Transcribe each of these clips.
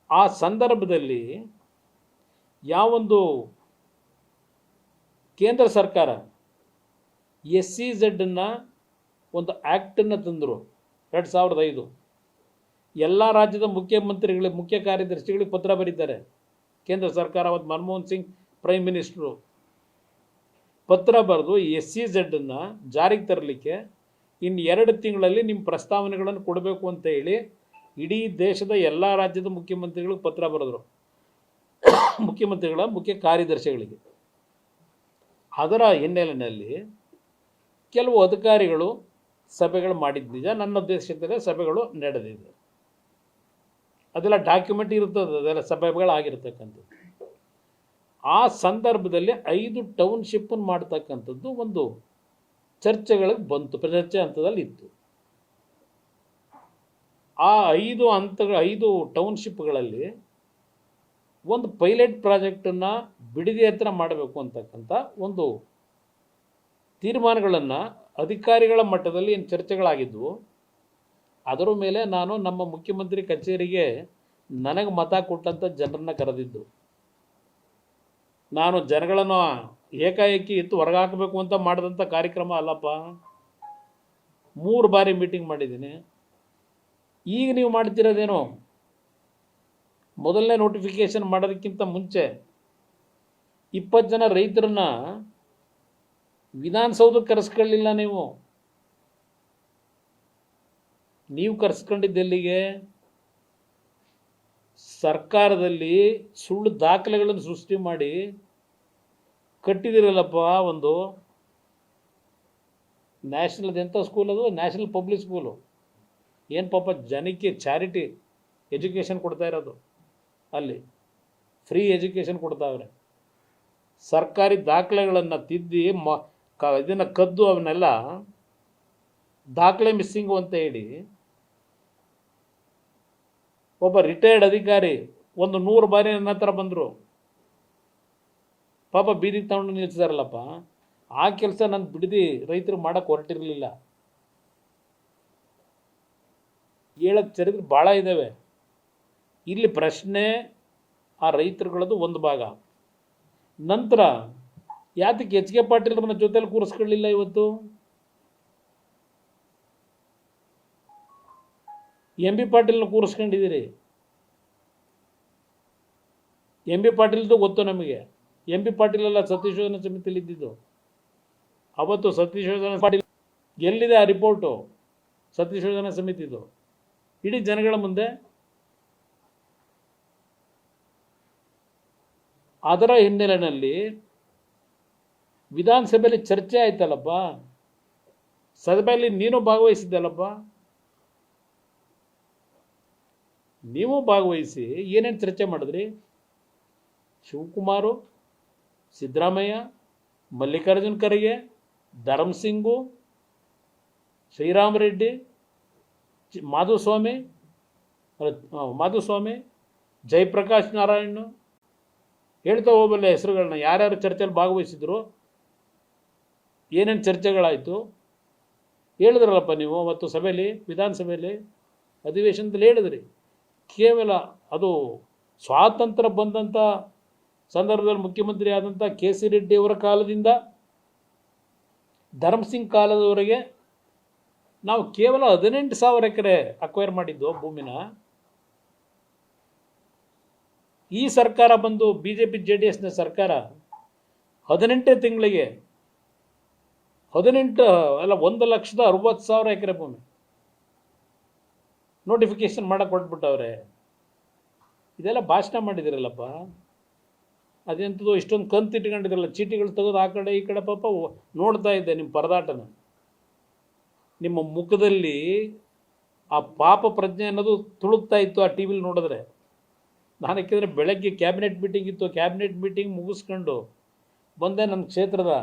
ಆ ಸಂದರ್ಭದಲ್ಲಿ ಯಾವೊಂದು ಕೇಂದ್ರ ಸರ್ಕಾರ SEZ ಒಂದು ಆ್ಯಕ್ಟನ್ನು ತಂದರು 2005. ಎಲ್ಲ ರಾಜ್ಯದ ಮುಖ್ಯಮಂತ್ರಿಗಳಿಗೆ, ಮುಖ್ಯ ಕಾರ್ಯದರ್ಶಿಗಳಿಗೆ ಪತ್ರ ಬರೀತಾರೆ ಕೇಂದ್ರ ಸರ್ಕಾರ. ಅವತ್ತು ಮನಮೋಹನ್ ಸಿಂಗ್ ಪ್ರೈಮ್ ಮಿನಿಸ್ಟ್ರು ಪತ್ರ ಬರೆದು SEZ ಜಾರಿಗೆ ತರಲಿಕ್ಕೆ ಇನ್ನು 2 ತಿಂಗಳಲ್ಲಿ ನಿಮ್ಮ ಪ್ರಸ್ತಾವನೆಗಳನ್ನು ಕೊಡಬೇಕು ಅಂತ ಹೇಳಿ ಇಡೀ ದೇಶದ ಎಲ್ಲ ರಾಜ್ಯದ ಮುಖ್ಯಮಂತ್ರಿಗಳಿಗೆ ಪತ್ರ ಬರೆದರು, ಮುಖ್ಯಮಂತ್ರಿಗಳ ಮುಖ್ಯ ಕಾರ್ಯದರ್ಶಿಗಳಿಗೆ. ಅದರ ಹಿನ್ನೆಲೆಯಲ್ಲಿ ಕೆಲವು ಅಧಿಕಾರಿಗಳು ಸಭೆಗಳು ಮಾಡಿದ್ದು ನಿಜ, ನನ್ನ ಉದ್ದೇಶದಲ್ಲಿ ಸಭೆಗಳು ನಡೆದಿದೆ, ಅದೆಲ್ಲ ಡಾಕ್ಯುಮೆಂಟ್ ಇರ್ತದೆ, ಅದೆಲ್ಲ ಸಭೆಗಳಾಗಿರ್ತಕ್ಕಂಥದ್ದು. ಆ ಸಂದರ್ಭದಲ್ಲಿ 5 ಟೌನ್ಶಿಪ್ಪನ್ನು ಮಾಡ್ತಕ್ಕಂಥದ್ದು ಒಂದು ಚರ್ಚೆಗಳಿಗೆ ಬಂತು, ಚರ್ಚೆ ಹಂತದಲ್ಲಿ ಇತ್ತು. ಆ 5 ಟೌನ್ಶಿಪ್ಗಳಲ್ಲಿ ಒಂದು ಪೈಲಟ್ ಪ್ರಾಜೆಕ್ಟನ್ನು ಬಿಡದಿ ಹತ್ರ ಮಾಡಬೇಕು ಅಂತಕ್ಕಂಥ ಒಂದು ತೀರ್ಮಾನಗಳನ್ನು ಅಧಿಕಾರಿಗಳ ಮಟ್ಟದಲ್ಲಿ ಏನು ಚರ್ಚೆಗಳಾಗಿದ್ವು, ಅದರ ಮೇಲೆ ನಾನು ನಮ್ಮ ಮುಖ್ಯಮಂತ್ರಿ ಕಚೇರಿಗೆ ನನಗೆ ಮತ ಕೊಟ್ಟಂಥ ಜನರನ್ನು ಕರೆದಿದ್ದು. ನಾನು ಜನಗಳನ್ನು ಏಕಾಏಕಿ ಎತ್ತು ಹೊರಗಾಕಬೇಕು ಅಂತ ಮಾಡಿದಂಥ ಕಾರ್ಯಕ್ರಮ ಅಲ್ಲಪ್ಪ. 3 ಬಾರಿ ಮೀಟಿಂಗ್ ಮಾಡಿದ್ದೀನಿ. ಈಗ ನೀವು ಮಾಡ್ತಿರೋದೇನು, ಮೊದಲನೇ ನೋಟಿಫಿಕೇಷನ್ ಮಾಡೋದಕ್ಕಿಂತ ಮುಂಚೆ 20 ಜನ ರೈತರನ್ನ ವಿಧಾನಸೌಧಕ್ಕೆ ಕರೆಸ್ಕೊಳ್ಳಿಲ್ಲ. ನೀವು ಕರೆಸ್ಕೊಂಡಿದ್ದೆಲ್ಲಿಗೆ? ಸರ್ಕಾರದಲ್ಲಿ ಸುಳ್ಳು ದಾಖಲೆಗಳನ್ನು ಸೃಷ್ಟಿ ಮಾಡಿ ಕಟ್ಟಿದಿರಲ್ಲಪ್ಪ. ಒಂದು ನ್ಯಾಷನಲ್ ಎಂಥ ಸ್ಕೂಲ್ ಅದು, ನ್ಯಾಷನಲ್ ಪಬ್ಲಿಕ್ ಸ್ಕೂಲು. ಏನು ಪಾಪ ಜನಕ್ಕೆ ಚಾರಿಟಿ ಎಜುಕೇಷನ್ ಕೊಡ್ತಾ ಇರೋದು, ಅಲ್ಲಿ ಫ್ರೀ ಎಜುಕೇಷನ್ ಕೊಡ್ತಾವ್ರೆ. ಸರ್ಕಾರಿ ದಾಖಲೆಗಳನ್ನು ತಿದ್ದಿ ಇದನ್ನು ಕದ್ದು ಅವನ್ನೆಲ್ಲ ದಾಖಲೆ ಮಿಸ್ಸಿಂಗು ಅಂತ ಹೇಳಿ ಒಬ್ಬ ರಿಟೈರ್ಡ್ ಅಧಿಕಾರಿ ಒಂದು 100 ಬಾರಿ ನನ್ನ ಹತ್ರ ಬಂದರು. ಪಾಪ ಬೀದಿಗೆ ತಗೊಂಡು ನಿಲ್ಲಿಸಿದಾರಲ್ಲಪ್ಪ. ಆ ಕೆಲಸ ನಾನು ಬಿಡದಿ ರೈತರು ಮಾಡೋಕ್ಕೆ ಹೊರಟಿರಲಿಲ್ಲ. ಹೇಳಕ್ಕೆ ಚರಿತ್ರೆ ಭಾಳ ಇದ್ದಾವೆ. ಇಲ್ಲಿ ಪ್ರಶ್ನೆ ಆ ರೈತರುಗಳದ್ದು ಒಂದು ಭಾಗ. ನಂತರ ಯಾತಕ್ಕೆ ಎಚ್ ಕೆ ಪಾಟೀಲ್ರನ್ನ ಜೊತೆಲಿ ಕೂರಿಸ್ಕೊಳ್ಳಿಲ್ಲ? ಇವತ್ತು ಎಂ ಬಿ ಪಾಟೀಲ್ನ ಕೂರಿಸ್ಕೊಂಡಿದ್ದೀರಿ. ಎಂ ಬಿ ಪಾಟೀಲ್ದು ಗೊತ್ತು ನಮಗೆ. ಎಂ ಬಿ ಪಾಟೀಲೆಲ್ಲ ಸತ್ಯಶೋಧನಾ ಸಮಿತಿಯಲ್ಲಿ ಇದ್ದಿದ್ದು. ಅವತ್ತು ಸತ್ಯಶೋಧನಾ ಪಾಟೀಲ್ ಎಲ್ಲಿದೆ ಆ ರಿಪೋರ್ಟು? ಸತ್ಯಶೋಧನಾ ಸಮಿತಿದು ಇಡೀ ಜನಗಳ ಮುಂದೆ. ಅದರ ಹಿನ್ನೆಲೆಯಲ್ಲಿ ವಿಧಾನಸಭೆಯಲ್ಲಿ ಚರ್ಚೆ ಆಯ್ತಲ್ಲಪ್ಪ, ಸಭೆಯಲ್ಲಿ ನೀನು ಭಾಗವಹಿಸಿದ್ದಲ್ಲಪ್ಪ. ನೀವು ಭಾಗವಹಿಸಿ ಏನೇನು ಚರ್ಚೆ ಮಾಡಿದ್ರಿ? ಶಿವಕುಮಾರು, ಸಿದ್ದರಾಮಯ್ಯ, ಮಲ್ಲಿಕಾರ್ಜುನ್ ಖರ್ಗೆ, ಧರ್ಮಸಿಂಗು, ಶ್ರೀರಾಮರೆಡ್ಡಿ, ಮಾಧುಸ್ವಾಮಿ, ಜಯಪ್ರಕಾಶ್ ನಾರಾಯಣ್, ಹೇಳ್ತಾ ಹೋಗಬಲ್ಲ ಹೆಸರುಗಳನ್ನ. ಯಾರ್ಯಾರು ಚರ್ಚೆಯಲ್ಲಿ ಭಾಗವಹಿಸಿದ್ರು, ಏನೇನು ಚರ್ಚೆಗಳಾಯಿತು ಹೇಳಿದ್ರಲ್ಲಪ್ಪ ನೀವು ಅವತ್ತು ಸಭೆಯಲ್ಲಿ, ವಿಧಾನಸಭೆಯಲ್ಲಿ ಅಧಿವೇಶನದಲ್ಲಿ ಹೇಳಿದ್ರಿ. ಕೇವಲ ಅದು ಸ್ವಾತಂತ್ರ್ಯ ಬಂದಂಥ ಸಂದರ್ಭದಲ್ಲಿ ಮುಖ್ಯಮಂತ್ರಿ ಆದಂಥ KC ರೆಡ್ಡಿ ಅವರ ಕಾಲದಿಂದ ಧರ್ಮಸಿಂಗ್ ಕಾಲದವರೆಗೆ ನಾವು ಕೇವಲ 18,000 ಎಕರೆ ಅಕ್ವೈರ್ ಮಾಡಿದ್ದು ಭೂಮಿನ. ಈ ಸರ್ಕಾರ ಬಂದು BJP JDSನ ಸರ್ಕಾರ 18 ತಿಂಗಳಿಗೆ 1,60,000 ಎಕರೆ ಭೂಮಿ ನೋಟಿಫಿಕೇಶನ್ ಮಾಡಕ್ಕೆ ಹೊರಟ್ಬಿಟ್ಟವ್ರೆ. ಇದೆಲ್ಲ ಭಾಷಣ ಮಾಡಿದಿರಲ್ಲಪ್ಪ. ಅದೆಂಥದ್ದು ಇಷ್ಟೊಂದು ಕಂತು ಇಟ್ಕೊಂಡಿದ್ರಲ್ಲ, ಚೀಟಿಗಳು ತೆಗೆದು ಆ ಕಡೆ ಈ ಕಡೆ. ಪಾಪ ನೋಡ್ತಾ ಇದ್ದೆ ನಿಮ್ಮ ಪರದಾಟನ. ನಿಮ್ಮ ಮುಖದಲ್ಲಿ ಆ ಪಾಪ ಪ್ರಜ್ಞೆ ಅನ್ನೋದು ತುಳುಕ್ತಾ ಇತ್ತು ಆ ಟಿ ವಿಲಿ ನೋಡಿದ್ರೆ. ನಾನು ಯಾಕೆಂದರೆ ಬೆಳಗ್ಗೆ ಕ್ಯಾಬಿನೆಟ್ ಮೀಟಿಂಗ್ ಇತ್ತು, ಕ್ಯಾಬಿನೆಟ್ ಮೀಟಿಂಗ್ ಮುಗಿಸ್ಕೊಂಡು ಬಂದೆ. ನನ್ನ ಕ್ಷೇತ್ರದ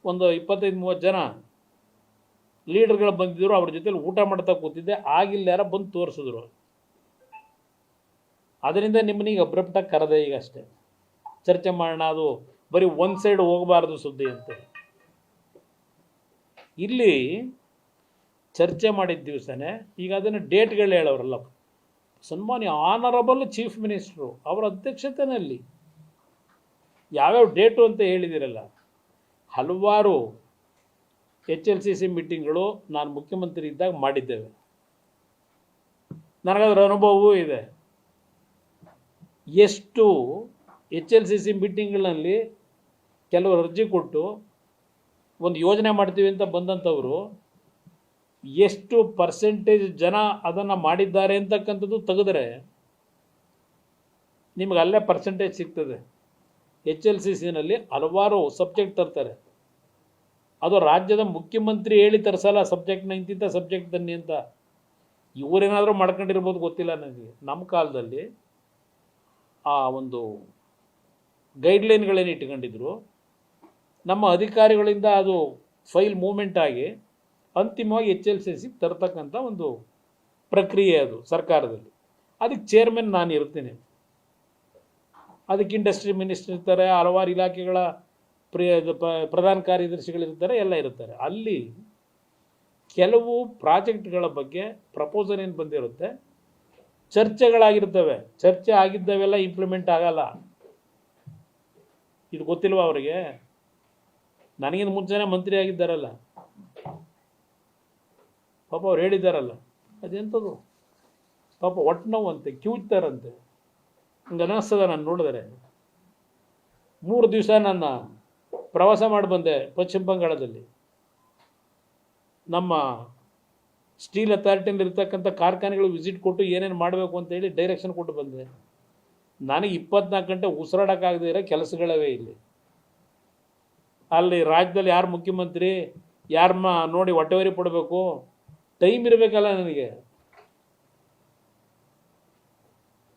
ಒಂದು 25-30 ಜನ ಲೀಡರ್ಗಳು ಬಂದಿದ್ದರು. ಅವ್ರ ಜೊತೆಲಿ ಊಟ ಮಾಡ್ತಾ ಕೂತಿದ್ದೆ. ಆಗಿಲ್ಲ ಯಾರ ಬಂದು ತೋರಿಸಿದ್ರು. ಅದರಿಂದ ನಿಮ್ಮನ್ನೀಗ ಅಬ್ರಪ್ಟಾಗಿ ಕರೆದೆ ಈಗ ಅಷ್ಟೇ, ಚರ್ಚೆ ಮಾಡೋಣ. ಅದು ಬರೀ ಒಂದು ಸೈಡ್ ಹೋಗಬಾರ್ದು ಸುದ್ದಿ ಅಂತ. ಇಲ್ಲಿ ಚರ್ಚೆ ಮಾಡಿದ ದಿವಸನೇ ಈಗ ಅದನ್ನು ಡೇಟ್ಗಳು ಹೇಳೋರಲ್ಲ. ಸನ್ಮಾನ್ಯ ಆನರಬಲ್ ಚೀಫ್ ಮಿನಿಸ್ಟ್ರು ಅವರ ಅಧ್ಯಕ್ಷತೆಯಲ್ಲಿ ಯಾವ್ಯಾವ ಡೇಟು ಅಂತ ಹೇಳಿದಿರಲ್ಲ, ಹಲವಾರು HLCC ಮೀಟಿಂಗ್ಗಳು ನಾನು ಮುಖ್ಯಮಂತ್ರಿ ಇದ್ದಾಗ ಮಾಡಿದ್ದೇವೆ. ನನಗದರ ಅನುಭವವೂ ಇದೆ. ಎಷ್ಟು HLCC ಮೀಟಿಂಗ್ಗಳಲ್ಲಿ ಕೆಲವರು ಅರ್ಜಿ ಕೊಟ್ಟು ಒಂದು ಯೋಜನೆ ಮಾಡ್ತೀವಿ ಅಂತ ಬಂದಂಥವರು ಎಷ್ಟು ಪರ್ಸೆಂಟೇಜ್ ಜನ ಅದನ್ನು ಮಾಡಿದ್ದಾರೆ ಅಂತಕ್ಕಂಥದ್ದು ತೆಗೆದ್ರೆ ನಿಮಗೆ ಅಲ್ಲೇ ಪರ್ಸೆಂಟೇಜ್ ಸಿಗ್ತದೆ. HLCCನಲ್ಲಿ ಹಲವಾರು ಸಬ್ಜೆಕ್ಟ್ ತರ್ತಾರೆ. ಅದು ರಾಜ್ಯದ ಮುಖ್ಯಮಂತ್ರಿ ಹೇಳಿ ತರಿಸಲ್ಲ, ಸಬ್ಜೆಕ್ಟ್ನ ಇಂತಿಂಥ ಸಬ್ಜೆಕ್ಟ್ ತನ್ನಿ ಅಂತ. ಇವರೇನಾದರೂ ಮಾಡ್ಕೊಂಡಿರ್ಬೋದು ಗೊತ್ತಿಲ್ಲ ನನಗೆ. ನಮ್ಮ ಕಾಲದಲ್ಲಿ ಆ ಒಂದು ಗೈಡ್ಲೈನ್ಗಳೇನು ಇಟ್ಕೊಂಡಿದ್ರು, ನಮ್ಮ ಅಧಿಕಾರಿಗಳಿಂದ ಅದು ಫೈಲ್ ಮೂವ್ಮೆಂಟ್ ಆಗಿ ಅಂತಿಮವಾಗಿ HLCC ತರ್ತಕ್ಕಂಥ ಒಂದು ಪ್ರಕ್ರಿಯೆ ಅದು ಸರ್ಕಾರದಲ್ಲಿ. ಅದಕ್ಕೆ ಚೇರ್ಮನ್ ನಾನು ಇರ್ತೀನಿ. ಅದಕ್ಕೆ ಇಂಡಸ್ಟ್ರಿ ಮಿನಿಸ್ಟರ್ ಇರ್ತಾರೆ, ಹಲವಾರು ಇಲಾಖೆಗಳ ಪ್ರಧಾನ ಕಾರ್ಯದರ್ಶಿಗಳಿರ್ತಾರೆ, ಎಲ್ಲ ಇರ್ತಾರೆ. ಅಲ್ಲಿ ಕೆಲವು ಪ್ರಾಜೆಕ್ಟ್ಗಳ ಬಗ್ಗೆ ಪ್ರಪೋಸಲ್ ಏನು ಬಂದಿರುತ್ತೆ, ಚರ್ಚೆಗಳಾಗಿರ್ತವೆ. ಚರ್ಚೆ ಆಗಿದ್ದವೆಲ್ಲ ಇಂಪ್ಲಿಮೆಂಟ್ ಆಗಲ್ಲ. ಇದು ಗೊತ್ತಿಲ್ವ ಅವರಿಗೆ? ನನಗಿಂತ ಮುಂಚೆನೇ ಮಂತ್ರಿ ಆಗಿದ್ದಾರಲ್ಲ, ಪಾಪ ಅವ್ರು ಹೇಳಿದ್ದಾರಲ್ಲ, ಅದೆಂಥದ್ದು ಪಾಪ ಒಟ್ಟು ನೋವಂತೆ, ಕಿವುಚ್ತಾರಂತೆ. ಹಂಗೆ ಅನ್ನಿಸ್ತದೆ. ನಾನು ನೋಡಿದರೆ 3 ದಿವಸ ನನ್ನ ಪ್ರವಾಸ ಮಾಡಿ ಬಂದೆ ಪಶ್ಚಿಮ ಬಂಗಾಳದಲ್ಲಿ. ನಮ್ಮ ಸ್ಟೀಲ್ ಅಥಾರಿಟಿಯಲ್ಲಿ ಇರ್ತಕ್ಕಂಥ ಕಾರ್ಖಾನೆಗಳು ವಿಸಿಟ್ ಕೊಟ್ಟು ಏನೇನು ಮಾಡಬೇಕು ಅಂತೇಳಿ ಡೈರೆಕ್ಷನ್ ಕೊಟ್ಟು ಬಂದೆ. ನನಗೆ 24 ಗಂಟೆ ಉಸಿರಾಡೋಕ್ಕಾಗದೇ ಇರೋ ಕೆಲಸಗಳವೇ ಇಲ್ಲಿ. ಅಲ್ಲಿ ರಾಜ್ಯದಲ್ಲಿ ಯಾರು ಮುಖ್ಯಮಂತ್ರಿ, ಯಾರನ್ನ ನೋಡಿ ಹೊಟ್ಟೆವರಿ ಪಡಬೇಕು, ಟೈಮ್ ಇರಬೇಕಲ್ಲ ನನಗೆ.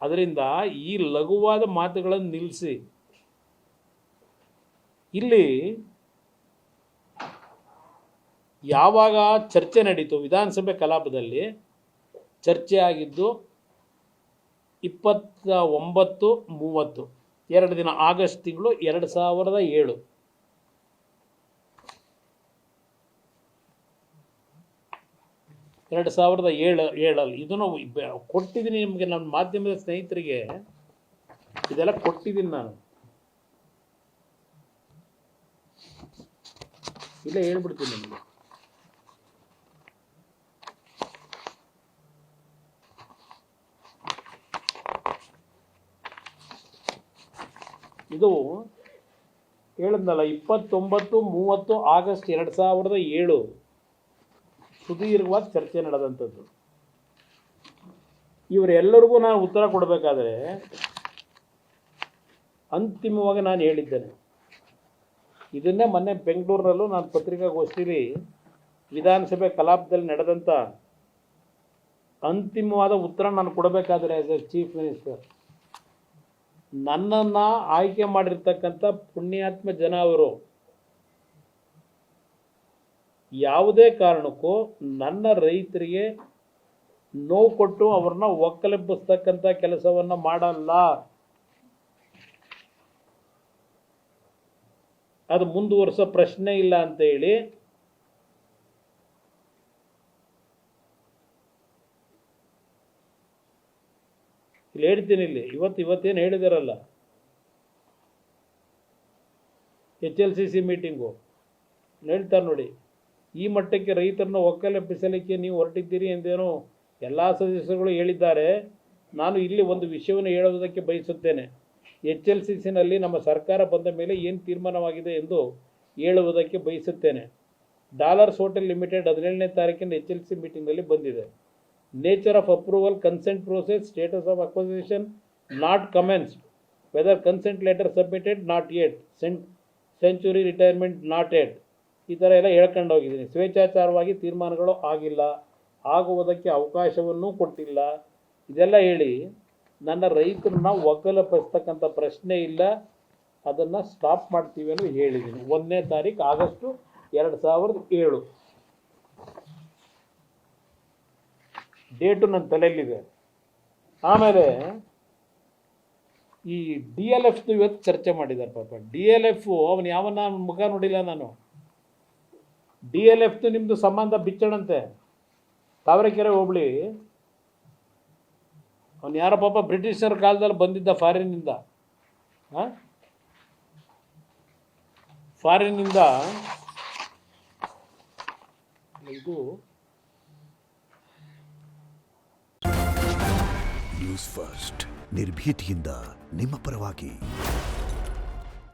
ಅದರಿಂದ ಈ ಲಘುವಾದ ಮಾತುಗಳನ್ನು ನಿಲ್ಲಿಸಿ, ಇಲ್ಲಿ ಯಾವಾಗ ಚರ್ಚೆ ನಡೀತು ವಿಧಾನಸಭೆ ಕಲಾಪದಲ್ಲಿ, ಚರ್ಚೆ ಆಗಿದ್ದು 29-30 2 ದಿನ, ಆಗಸ್ಟ್ ತಿಂಗಳು 2007. ಇದನ್ನು ಕೊಟ್ಟಿದ್ದೀನಿ ನಿಮಗೆ, ನನ್ನ ಮಾಧ್ಯಮದ ಸ್ನೇಹಿತರಿಗೆ ಇದೆಲ್ಲ ಕೊಟ್ಟಿದ್ದೀನಿ ನಾನು. ಇಲ್ಲೇ ಹೇಳ್ಬಿಡ್ತೀನಿ ನಿಮಗೆ. ಇದು ಹೇಳಿದ್ನಲ್ಲ, 29-30 ಆಗಸ್ಟ್ 2007 ಸುದೀರ್ಘವಾದ ಚರ್ಚೆ ನಡೆದಂಥದ್ದು. ಇವರೆಲ್ಲರಿಗೂ ನಾನು ಉತ್ತರ ಕೊಡಬೇಕಾದ್ರೆ ಅಂತಿಮವಾಗಿ ನಾನು ಹೇಳಿದ್ದೇನೆ. ಇದನ್ನೇ ಮೊನ್ನೆ ಬೆಂಗಳೂರಿನಲ್ಲೂ ನಾನು ಪತ್ರಿಕಾಗೋಷ್ಠಿಲಿ ವಿಧಾನಸಭೆ ಕಲಾಪದಲ್ಲಿ ನಡೆದಂಥ ಅಂತಿಮವಾದ ಉತ್ತರ ನಾನು ಕೊಡಬೇಕಾದ್ರೆ ಆಸ್ ಎ ಚೀಫ್ ಮಿನಿಸ್ಟರ್, ನನ್ನನ್ನು ಆಯ್ಕೆ ಮಾಡಿರ್ತಕ್ಕಂಥ ಪುಣ್ಯಾತ್ಮ ಜನ ಅವರು ಯಾವುದೇ ಕಾರಣಕ್ಕೂ ನನ್ನ ರೈತರಿಗೆ ನೋವು ಕೊಟ್ಟು ಅವ್ರನ್ನ ಒಕ್ಕಲೆಬ್ಬಿಸ್ತಕ್ಕಂಥ ಕೆಲಸವನ್ನು ಮಾಡಲ್ಲ. ಅದು ಮುಂದುವರಿಸೋ ಪ್ರಶ್ನೆ ಇಲ್ಲ ಅಂತ ಹೇಳಿ ಇಲ್ಲಿ ಹೇಳ್ತೀನಿ. ಇಲ್ಲಿ ಇವತ್ತೇನು ಹೇಳಿದಾರಲ್ಲ, HLCC ಮೀಟಿಂಗು ಹೇಳ್ತಾರೆ ನೋಡಿ, ಈ ಮಟ್ಟಕ್ಕೆ ರೈತರನ್ನು ಒಕ್ಕಲೆಬ್ಬಿಸಲಿಕ್ಕೆ ನೀವು ಹೊರಟಿದ್ದೀರಿ ಎಂದೇನೋ ಎಲ್ಲ ಸದಸ್ಯರುಗಳು ಹೇಳಿದ್ದಾರೆ. ನಾನು ಇಲ್ಲಿ ಒಂದು ವಿಷಯವನ್ನು ಹೇಳುವುದಕ್ಕೆ ಬಯಸುತ್ತೇನೆ. HLCCನಲ್ಲಿ ನಮ್ಮ ಸರ್ಕಾರ ಬಂದ ಮೇಲೆ ಏನು ತೀರ್ಮಾನವಾಗಿದೆ ಎಂದು ಹೇಳುವುದಕ್ಕೆ ಬಯಸುತ್ತೇನೆ. ಡಾಲರ್ಸ್ ಹೋಟೆಲ್ ಲಿಮಿಟೆಡ್ 17ನೇ ತಾರೀಕಿನ HLCC ಮೀಟಿಂಗ್ನಲ್ಲಿ ಬಂದಿದೆ. Nature of approval, consent process, status of acquisition not commenced, whether consent letter submitted not yet, century retirement not yet, ಈ ಥರ ಎಲ್ಲ ಹೇಳ್ಕೊಂಡು ಹೋಗಿದ್ದೀನಿ. ಸ್ವೇಚ್ಛಾಚಾರವಾಗಿ ತೀರ್ಮಾನಗಳು ಆಗಿಲ್ಲ, ಆಗುವುದಕ್ಕೆ ಅವಕಾಶವನ್ನೂ ಕೊಟ್ಟಿಲ್ಲ. ಇದೆಲ್ಲ ಹೇಳಿ ನನ್ನ ರೈತರನ್ನ ಒಕ್ಕಲೆಬ್ಬಿಸ್ತಕ್ಕಂಥ ಪ್ರಶ್ನೆ ಇಲ್ಲ, ಅದನ್ನು ಸ್ಟಾಪ್ ಮಾಡ್ತೀವಿ ಅಂತ ಹೇಳಿದ್ದೀನಿ. 1ನೇ ತಾರೀಕು ಆಗಸ್ಟು 2007 ಡೇಟು ನನ್ನ ತಲೆಯಲ್ಲಿದೆ. ಆಮೇಲೆ ಈ DLF ಇವತ್ತು ಚರ್ಚೆ ಮಾಡಿದ್ದಾರೆ. ಪಾಪ DLF ಅವನು ಯಾವನ್ನ ಮುಖ ನೋಡಿಲ್ಲ ನಾನು. DLF ನಿಮ್ಮದು ಸಂಬಂಧ ಬಿಚ್ಚಣಂತೆ, ತಾವರೆಕೆರೆ ಹೋಬಳಿ ಅವನು ಯಾರೋ ಪಾಪ ಬ್ರಿಟಿಷರ ಕಾಲದಲ್ಲಿ ಬಂದಿದ್ದ ಫಾರಿನ್ನಿಂದ. ಫಾರಿನ್ನಿಂದ ಇದು ನ್ಯೂಸ್ ಫಸ್ಟ್ ನಿರ್ಭೀತಿಯಿಂದ ನಿಮ್ಮ ಪರವಾಗಿ.